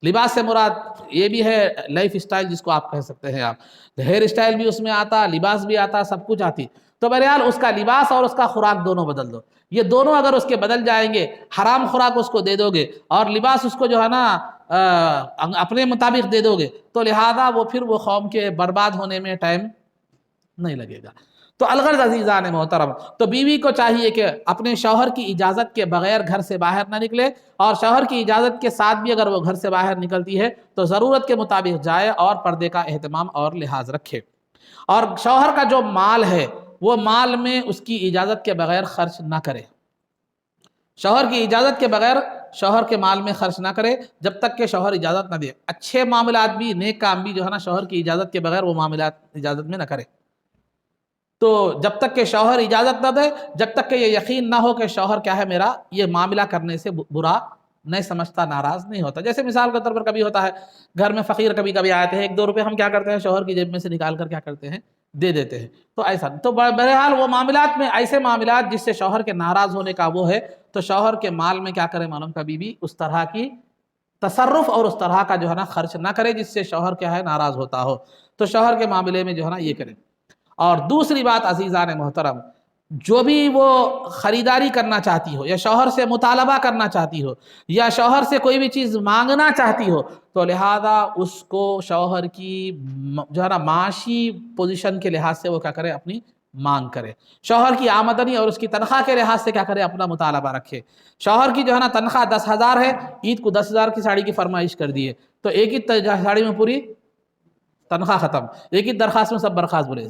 Speaker 1: لباس سے مراد یہ بھی ہے لائف اسٹائل، جس کو آپ کہہ سکتے ہیں، آپ ہیئر اسٹائل بھی اس میں آتا، لباس بھی آتا، سب کچھ آتی، تو بہرحال اس کا لباس اور اس کا خوراک دونوں بدل دو۔ یہ دونوں اگر اس کے بدل جائیں گے، حرام خوراک اس کو دے دو گے اور لباس اس کو جو ہے نا اپنے مطابق دے دو گے، تو لہذا پھر وہ قوم کے برباد ہونے میں ٹائم نہیں لگے گا۔ تو الغرض عزیزان محترم، تو بیوی کو چاہیے کہ اپنے شوہر کی اجازت کے بغیر گھر سے باہر نہ نکلے، اور شوہر کی اجازت کے ساتھ بھی اگر وہ گھر سے باہر نکلتی ہے تو ضرورت کے مطابق جائے اور پردے کا اہتمام اور لحاظ رکھے، اور شوہر کا جو مال ہے وہ مال میں اس کی اجازت کے بغیر خرچ نہ کرے۔ شوہر کی اجازت کے بغیر شوہر کے مال میں خرچ نہ کرے جب تک کہ شوہر اجازت نہ دے۔ اچھے معاملات بھی، نیک کام بھی جو ہے نا شوہر کی اجازت کے بغیر وہ معاملات اجازت میں نہ کرے۔ تو جب تک کہ شوہر اجازت نہ دے، جب تک کہ یہ یقین نہ ہو کہ شوہر کیا ہے میرا یہ معاملہ کرنے سے برا نہیں سمجھتا، ناراض نہیں ہوتا۔ جیسے مثال کے طور پر کبھی ہوتا ہے گھر میں فقیر کبھی کبھی آتے ہیں، 1-2 روپے ہم کیا کرتے ہیں شوہر کی جیب میں سے نکال کر کیا کرتے ہیں دے دیتے ہیں، تو ایسا تو بہرحال وہ معاملات میں ایسے معاملات جس سے شوہر کے ناراض ہونے کا وہ ہے، تو شوہر کے مال میں کیا کرے معلوم کبھی بھی اس طرح کی تصرف اور اس طرح کا جو ہے نا خرچ نہ کرے جس سے شوہر کیا ہے ناراض ہوتا ہو، تو شوہر کے معاملے میں جو ہے نا یہ کرے۔ اور دوسری بات عزیزان محترم، جو بھی وہ خریداری کرنا چاہتی ہو، یا شوہر سے مطالبہ کرنا چاہتی ہو، یا شوہر سے کوئی بھی چیز مانگنا چاہتی ہو، تو لہذا اس کو شوہر کی جو ہے نا معاشی پوزیشن کے لحاظ سے وہ کیا کرے اپنی مانگ کرے، شوہر کی آمدنی اور اس کی تنخواہ کے لحاظ سے کیا کرے اپنا مطالبہ رکھے۔ شوہر کی جو ہے نا تنخواہ 10,000 ہے، عید کو 10,000 کی ساڑی کی فرمائش کر دیے، تو ایک ہی ساڑی میں پوری تنخواہ ختم، ایک ہی درخواست میں سب برخاست بولے،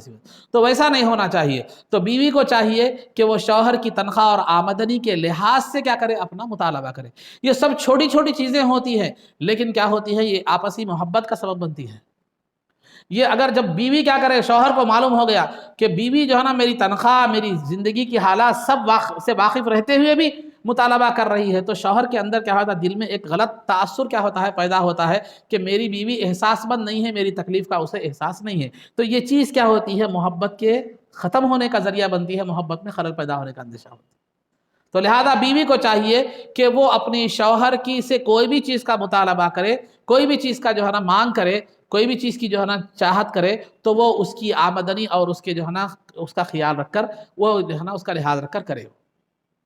Speaker 1: تو ویسا نہیں ہونا چاہیے۔ تو بیوی کو چاہیے کہ وہ شوہر کی تنخواہ اور آمدنی کے لحاظ سے کیا کرے اپنا مطالبہ کرے۔ یہ سب چھوٹی چھوٹی چیزیں ہوتی ہیں، لیکن کیا ہوتی ہیں یہ آپسی محبت کا سبب بنتی ہے۔ یہ اگر جب بیوی کیا کرے، شوہر کو معلوم ہو گیا کہ بیوی جو ہے نا میری تنخواہ، میری زندگی کی حالات سب سے واقف رہتے ہوئے بھی مطالبہ کر رہی ہے، تو شوہر کے اندر کیا ہوتا ہے دل میں ایک غلط تاثر کیا ہوتا ہے پیدا ہوتا ہے کہ میری بیوی احساس مند نہیں ہے، میری تکلیف کا اسے احساس نہیں ہے، تو یہ چیز کیا ہوتی ہے محبت کے ختم ہونے کا ذریعہ بنتی ہے، محبت میں خلل پیدا ہونے کا اندیشہ ہوتا ہے۔ تو لہذا بیوی کو چاہیے کہ وہ اپنی شوہر کی سے کوئی بھی چیز کا مطالبہ کرے، کوئی بھی چیز کا جو ہے نا مانگ کرے، کوئی بھی چیز کی جو ہے نا چاہت کرے، تو وہ اس کی آمدنی اور اس کے جو ہے نا اس کا خیال رکھ کر، وہ جو ہے نا اس کا لحاظ رکھ کر کرے،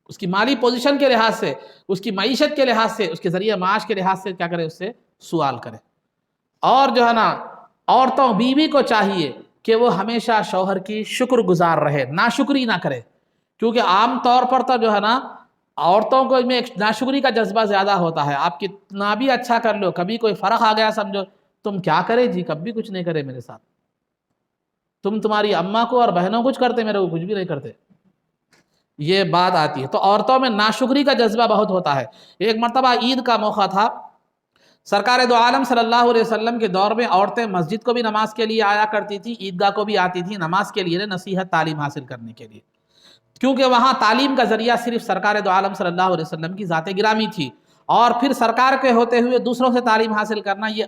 Speaker 1: اس کی مالی پوزیشن کے لحاظ سے، اس کی معیشت کے لحاظ سے، اس کے ذریعہ معاش کے لحاظ سے کیا کرے اس سے سوال کرے۔ اور جو ہے نا عورتوں بیوی کو چاہیے کہ وہ ہمیشہ شوہر کی شکر گزار رہے، ناشکری نہ کرے، کیونکہ عام طور پر تو جو ہے نا عورتوں کو میں ایک ناشکری کا جذبہ زیادہ ہوتا ہے۔ آپ کتنا بھی اچھا کر لو، کبھی کوئی فرق آ گیا سمجھو تم کیا کرے جی، کبھی کچھ نہیں کرے میرے ساتھ، تمہاری اماں کو اور بہنوں کچھ کرتے، میرے کو کچھ بھی نہیں کرتے، یہ بات آتی ہے۔ تو عورتوں میں ناشکری کا جذبہ بہت ہوتا ہے۔ ایک مرتبہ عید کا موقع تھا، سرکار دو عالم صلی اللہ علیہ وسلم کے دور میں عورتیں مسجد کو بھی نماز کے لیے آیا کرتی تھی، عیدگاہ کو بھی آتی تھی نماز کے لیے، نصیحت تعلیم حاصل کرنے کے لیے، کیونکہ وہاں تعلیم کا ذریعہ صرف سرکار دو عالم صلی اللہ علیہ وسلم کی ذات گرامی تھی، اور پھر سرکار کے ہوتے ہوئے دوسروں سے تعلیم حاصل کرنا یہ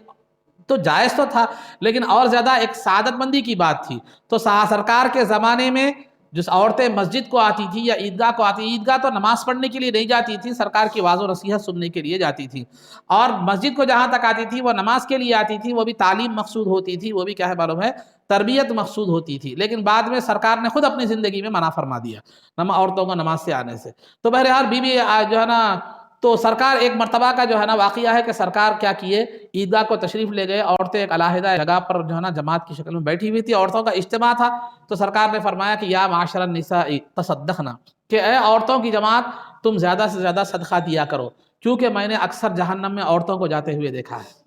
Speaker 1: تو جائز تو تھا، لیکن اور زیادہ ایک سعادت مندی کی بات تھی۔ تو سرکار کے زمانے میں جس عورتیں مسجد کو آتی تھی یا عیدگاہ کو آتی، عیدگاہ تو نماز پڑھنے کے لیے نہیں جاتی تھی، سرکار کی واعظ و نصیحت سننے کے لیے جاتی تھی، اور مسجد کو جہاں تک آتی تھی وہ نماز کے لیے آتی تھی، وہ بھی تعلیم مقصود ہوتی تھی، وہ بھی کیا ہے معلوم ہے تربیت مقصود ہوتی تھی، لیکن بعد میں سرکار نے خود اپنی زندگی میں منع فرما دیا عورتوں کو نماز سے آنے سے۔ تو بہرحال بیوی جو ہے نا، تو سرکار ایک مرتبہ کا جو ہے نا واقعہ ہے کہ سرکار کیا کیے، عیدگاہ کو تشریف لے گئے، عورتیں ایک علیحدہ جگہ پر جو ہے نا جماعت کی شکل میں بیٹھی ہوئی تھی، عورتوں کا اجتماع تھا، تو سرکار نے فرمایا کہ یا معاشر النساء تصدقنا، کہ اے عورتوں کی جماعت تم زیادہ سے زیادہ صدقہ دیا کرو، کیونکہ میں نے اکثر جہنم میں عورتوں کو جاتے ہوئے دیکھا ہے۔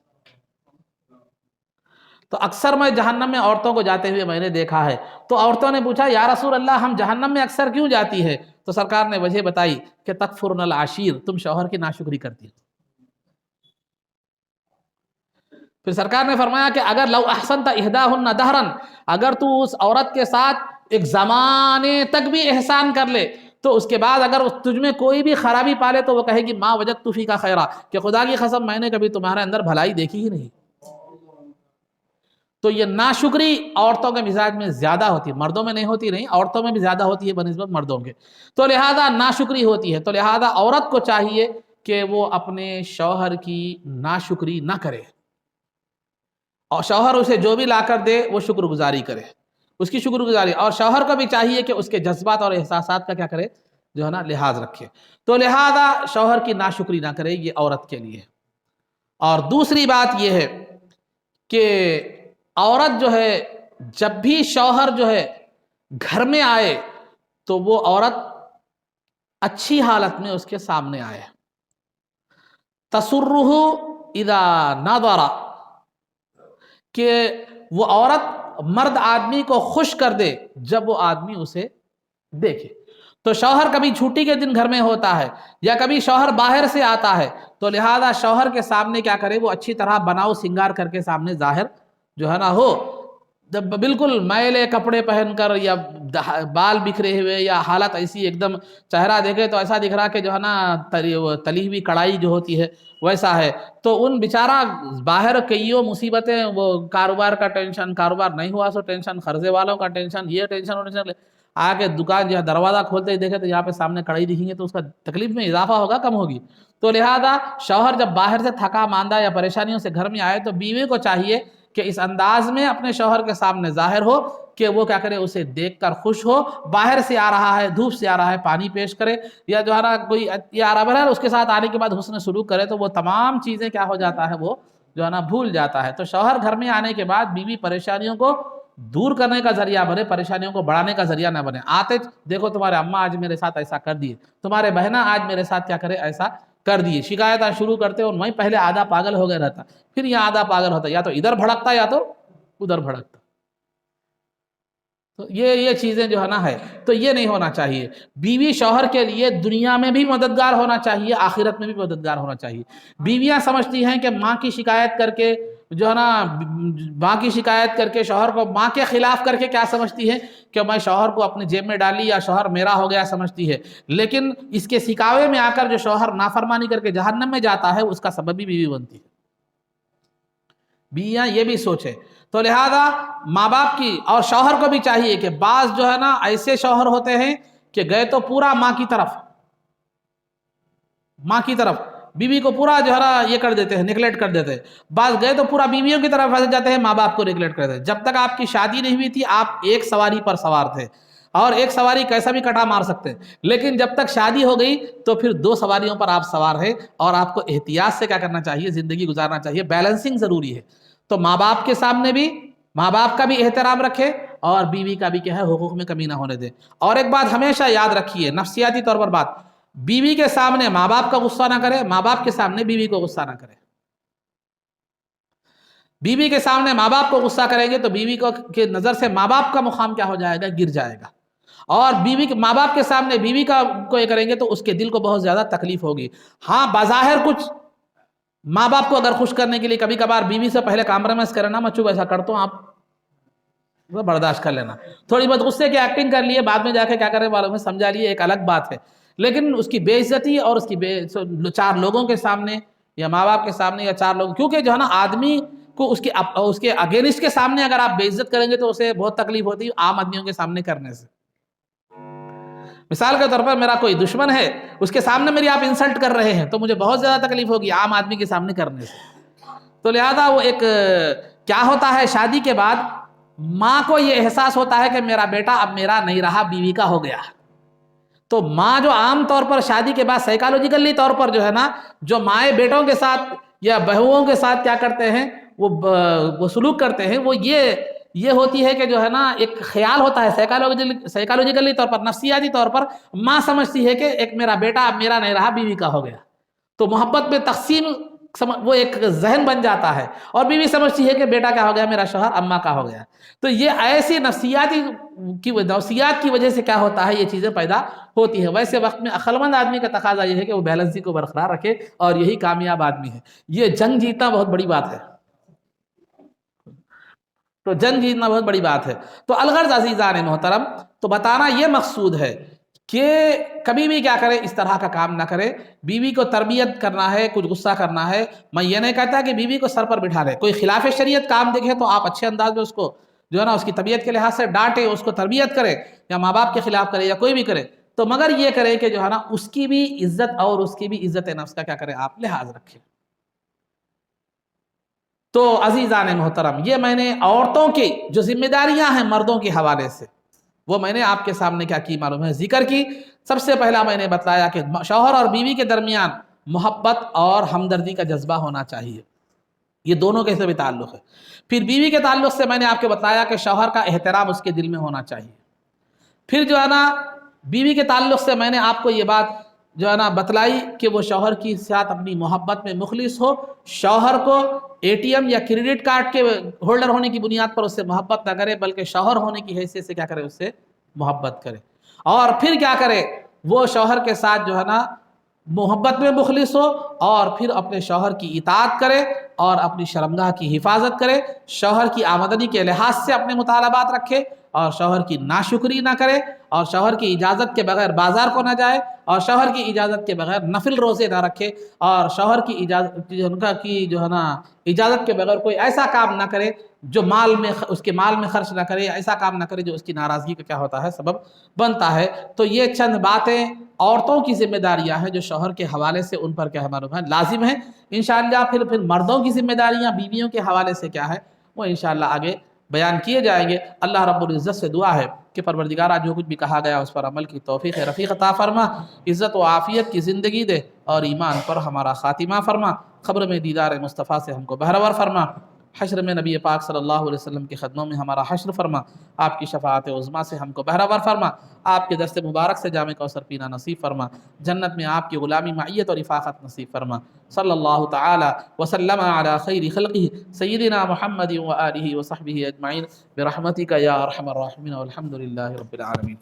Speaker 1: تو اکثر میں جہنم میں عورتوں کو جاتے ہوئے میں نے دیکھا ہے. تو عورتوں نے پوچھا یا رسول اللہ ہم جہنم میں اکثر کیوں جاتی ہے؟ تو سرکار نے وجہ بتائی کہ تکفرن العشیر، تم شوہر کی ناشکری کرتی ہو. پھر سرکار نے فرمایا کہ اگر لو احسنت احداہن دہرن، اگر تو اس عورت کے ساتھ ایک زمانے تک بھی احسان کر لے تو اس کے بعد اگر تجھ میں کوئی بھی خرابی پالے تو وہ کہے گی ما وجدت فیک خیرا، کہ خدا کی قسم میں نے کبھی تمہارے اندر بھلائی دیکھی ہی نہیں. تو یہ ناشکری عورتوں کے مزاج میں زیادہ ہوتی ہے، مردوں میں نہیں ہوتی، نہیں عورتوں میں بھی زیادہ ہوتی ہے بنسبت مردوں کے. تو لہذا ناشکری ہوتی ہے، تو لہذا عورت کو چاہیے کہ وہ اپنے شوہر کی ناشکری نہ کرے، اور شوہر اسے جو بھی لا کر دے وہ شکر گزاری کرے، اس کی شکر گزاری. اور شوہر کو بھی چاہیے کہ اس کے جذبات اور احساسات کا کیا کرے، جو ہے نا لحاظ رکھے. تو لہذا شوہر کی ناشکری نہ کرے، یہ عورت کے لیے. اور دوسری بات یہ ہے کہ عورت جو ہے جب بھی شوہر جو ہے گھر میں آئے تو وہ عورت اچھی حالت میں اس کے سامنے آئے. تسرہ اذا نظر، کہ وہ عورت مرد آدمی کو خوش کر دے جب وہ آدمی اسے دیکھے. تو شوہر کبھی چھٹی کے دن گھر میں ہوتا ہے یا کبھی شوہر باہر سے آتا ہے، تو لہذا شوہر کے سامنے کیا کرے، وہ اچھی طرح بناؤ سنگار کر کے سامنے ظاہر جو ہے نا ہو. جب بالکل میلے کپڑے پہن کر یا بال بکھرے ہوئے یا حالت ایسی ایک دم چہرہ دیکھے تو ایسا دکھ رہا کہ جو ہے نا تلی ہوئی کڑھائی جو ہوتی ہے ویسا ہے. تو ان بیچارہ باہر کئیوں مصیبتیں، وہ کاروبار کا ٹینشن، کاروبار نہیں ہوا سو ٹینشن، قرضے والوں کا ٹینشن، یہ ٹینشن وہ ٹینشن، آ کے دکان جو ہے دروازہ کھولتے ہی دیکھے تو یہاں پہ سامنے کڑھائی دکھیں گے تو اس کا تکلیف میں اضافہ ہوگا کم ہوگی. تو لہذا شوہر جب باہر سے تھکا ماندہ یا پریشانیوں سے گھر میں آئے تو بیوی کو چاہیے کہ اس انداز میں اپنے شوہر کے سامنے ظاہر ہو کہ وہ کیا کرے، اسے دیکھ کر خوش ہو. باہر سے آ رہا ہے، دھوپ سے آ رہا ہے، پانی پیش کرے، یا جو ہے نا کوئی یا ربر ہے اس کے ساتھ آنے کے بعد حسن سلوک کرے تو وہ تمام چیزیں کیا ہو جاتا ہے، وہ جو ہے نا بھول جاتا ہے. تو شوہر گھر میں آنے کے بعد بیوی پریشانیوں کو دور کرنے کا ذریعہ بنے، پریشانیوں کو بڑھانے کا ذریعہ نہ بنے. آتے دیکھو تمہارے اماں آج میرے ساتھ ایسا کر دیے، تمہارے بہنا آج میرے ساتھ کیا کرے، ایسا کر دیے. شکایتیں شروع کرتے اور میں پہلے آدھا پاگل ہو گیا رہتا، پھر یہ آدھا پاگل ہوتا، یا تو ادھر بھڑکتا یا تو ادھر بھڑکتا. تو یہ چیزیں جو ہے نا ہے، تو یہ نہیں ہونا چاہیے. بیوی شوہر کے لیے دنیا میں بھی مددگار ہونا چاہیے، آخرت میں بھی مددگار ہونا چاہیے. بیویاں سمجھتی ہیں کہ ماں کی شکایت کر کے جو ہے نا، ماں کی شکایت کر کے شوہر کو ماں کے خلاف کر کے کیا سمجھتی ہے کہ میں شوہر کو اپنی جیب میں ڈالی یا شوہر میرا ہو گیا سمجھتی ہے. لیکن اس کے سکاوے میں آ کر جو شوہر نافرمانی کر کے جہنم میں جاتا ہے اس کا سبب بھی بیوی بنتی ہے. بیویاں یہ بھی سوچے. تو لہذا ماں باپ کی اور شوہر کو بھی چاہیے کہ بعض جو ہے نا ایسے شوہر ہوتے ہیں کہ گئے تو پورا ماں کی طرف بیوی کو پورا جو ہے نا یہ کر دیتے ہیں، نیگلیکٹ کر دیتے ہیں. بعض گئے تو پورا بیویوں کی طرف پھنس جاتے ہیں، ماں باپ کو نیگلیکٹ کرتے ہیں. جب تک آپ کی شادی نہیں ہوئی تھی آپ ایک سواری پر سوار تھے، اور ایک سواری کیسا بھی کٹا مار سکتے ہیں. لیکن جب تک شادی ہو گئی تو پھر دو سواریوں پر آپ سوار ہیں، اور آپ کو احتیاط سے کیا کرنا چاہیے، زندگی گزارنا چاہیے. بیلنسنگ ضروری ہے. تو ماں باپ کے سامنے بھی ماں باپ کا بھی احترام رکھے، اور بیوی کا بھی کیا ہے، حقوق میں کمی نہ ہونے دے. اور ایک بات ہمیشہ یاد رکھیے، نفسیاتی طور پر بات، بیوی کے سامنے ماں باپ کا غصہ نہ کرے، ماں باپ کے سامنے بیوی کو غصہ نہ کرے. بیوی کے سامنے ماں باپ کو غصہ کریں گے تو بیوی کو کے نظر سے ماں باپ کا مقام کیا ہو جائے گا، گر جائے گا. اور بیوی کے ماں باپ کے سامنے بیوی کو یہ کریں گے تو اس کے دل کو بہت زیادہ تکلیف ہوگی. ہاں بظاہر کچھ ماں باپ کو اگر خوش کرنے کے لیے کبھی کبھار بیوی سے پہلے کامپرومائز کرنا، میں چپ ایسا کرتا ہوں، آپ برداشت کر لینا. تھوڑی بہت غصے کی ایکٹنگ کر لیے، بعد میں جا کے کیا کرے والوں میں سمجھا لیے، ایک الگ بات ہے. لیکن اس کی بے عزتی اور اس کی چار لوگوں کے سامنے یا ماں باپ کے سامنے یا چار لوگ، کیونکہ جو ہے نا آدمی کو اس کے اگینسٹ کے سامنے اگر آپ بے عزت کریں گے تو اسے بہت تکلیف ہوتی ہے عام آدمیوں کے سامنے کرنے سے. مثال کے طور پر میرا کوئی دشمن ہے، اس کے سامنے میری آپ انسلٹ کر رہے ہیں تو مجھے بہت زیادہ تکلیف ہوگی عام آدمی کے سامنے کرنے سے. تو لہذا وہ ایک کیا ہوتا ہے، شادی کے بعد ماں کو یہ احساس ہوتا ہے کہ میرا بیٹا اب میرا نہیں رہا، بیوی کا ہو گیا. تو ماں جو عام طور پر شادی کے بعد سائیکالوجیکلی طور پر جو ہے نا، جو مائیں بیٹوں کے ساتھ یا بہوؤں کے ساتھ کیا کرتے ہیں، وہ سلوک کرتے ہیں، وہ یہ ہوتی ہے کہ جو ہے نا ایک خیال ہوتا ہے سائیکالوجیکلی طور پر، نفسیاتی طور پر ماں سمجھتی ہے کہ ایک میرا بیٹا اب میرا نہیں رہا، بیوی کا ہو گیا. تو محبت میں تقسیم وہ ایک ذہن بن جاتا ہے، اور بیوی سمجھتی ہے کہ بیٹا کیا ہو گیا، میرا شوہر اماں کا ہو گیا. تو یہ ایسی نفسیات کی وجہ سے کیا ہوتا ہے، یہ چیزیں پیدا ہوتی ہے. ویسے وقت میں عقلمند آدمی کا تقاضا یہ ہے کہ وہ بیلنسی کو برقرار رکھے، اور یہی کامیاب آدمی ہے. یہ جنگ جیتنا بہت بڑی بات ہے. تو جنگ جیتنا بہت بڑی بات ہے. تو الغرض عزیزان محترم، تو بتانا یہ مقصود ہے کہ کبھی بھی کیا کرے، اس طرح کا کام نہ کرے. بیوی کو تربیت کرنا ہے، کچھ غصہ کرنا ہے. میں یہ نہیں کہتا کہ بیوی کو سر پر بٹھا لے. کوئی خلاف شریعت کام دیکھے تو آپ اچھے انداز میں اس کو جو ہے نا اس کی طبیعت کے لحاظ سے ڈانٹے، اس کو تربیت کرے، یا ماں باپ کے خلاف کرے یا کوئی بھی کرے. تو مگر یہ کرے کہ جو ہے نا اس کی بھی عزت اور اس کی بھی عزت نفس کا کیا کرے، آپ لحاظ رکھیں. تو عزیزان محترم، یہ میں نے عورتوں کی جو ذمہ داریاں ہیں مردوں کے حوالے سے، وہ میں نے آپ کے سامنے کیا کی معلوم ہے، ذکر کی. سب سے پہلا میں نے بتلایا کہ شوہر اور بیوی کے درمیان محبت اور ہمدردی کا جذبہ ہونا چاہیے. یہ دونوں کے سے بھی تعلق ہے. پھر بیوی کے تعلق سے میں نے آپ کو بتایا کہ شوہر کا احترام اس کے دل میں ہونا چاہیے. پھر جو ہے نا بیوی کے تعلق سے میں نے آپ کو یہ بات جو ہے نا بتلائی کہ وہ شوہر کی ساتھ اپنی محبت میں مخلص ہو. شوہر کو اے ٹی ایم یا کریڈٹ کارڈ کے ہولڈر ہونے کی بنیاد پر اس سے محبت نہ کرے، بلکہ شوہر ہونے کی حیثیت سے کیا کرے، اس سے محبت کرے. اور پھر کیا کرے، وہ شوہر کے ساتھ جو ہے نا محبت میں مخلص ہو، اور پھر اپنے شوہر کی اطاعت کرے اور اپنی شرمگاہ کی حفاظت کرے. شوہر کی آمدنی کے لحاظ سے اپنے مطالبات رکھے، اور شوہر کی ناشکری نہ کرے، اور شوہر کی اجازت کے بغیر بازار کو نہ جائے، اور شوہر کی اجازت کے بغیر نفل روزے نہ رکھے، اور شوہر کی اجازت کے بغیر کوئی ایسا کام نہ کرے جو اس کے مال میں خرچ نہ کرے، ایسا کام نہ کرے جو اس کی ناراضگی کا کیا ہوتا ہے، سبب بنتا ہے. تو یہ چند باتیں عورتوں کی ذمہ داریاں ہیں جو شوہر کے حوالے سے ان پر کیا معلوم ہے لازم ہے. انشاءاللہ پھر مردوں کی ذمہ داریاں بیویوں کے حوالے سے کیا ہے، وہ انشاءاللہ آگے بیان کیے جائیں گے. اللہ رب العزت سے دعا ہے کہ پروردگارہ جو کچھ بھی کہا گیا اس پر عمل کی توفیق رفیق عطا فرما، عزت و عافیت کی زندگی دے، اور ایمان پر ہمارا خاتمہ فرما. قبر میں دیدار مصطفیٰ سے ہم کو بہرور فرما. حشر میں نبی پاک صلی اللہ علیہ وسلم کے قدموں میں ہمارا حشر فرما. آپ کی شفاعت عظمیٰ سے ہم کو بہرور فرما. آپ کے دست مبارک سے جام کوثر پینا نصیب فرما. جنت میں آپ کی غلامی معیت اور رفاقت نصیب فرما. صلی اللہ تعالی وسلم علی خیر خلقہ سیدنا محمد و آلہ و صحبہ اجمعین برحمتک یا ارحم الراحمین والحمد للہ رب العالمین.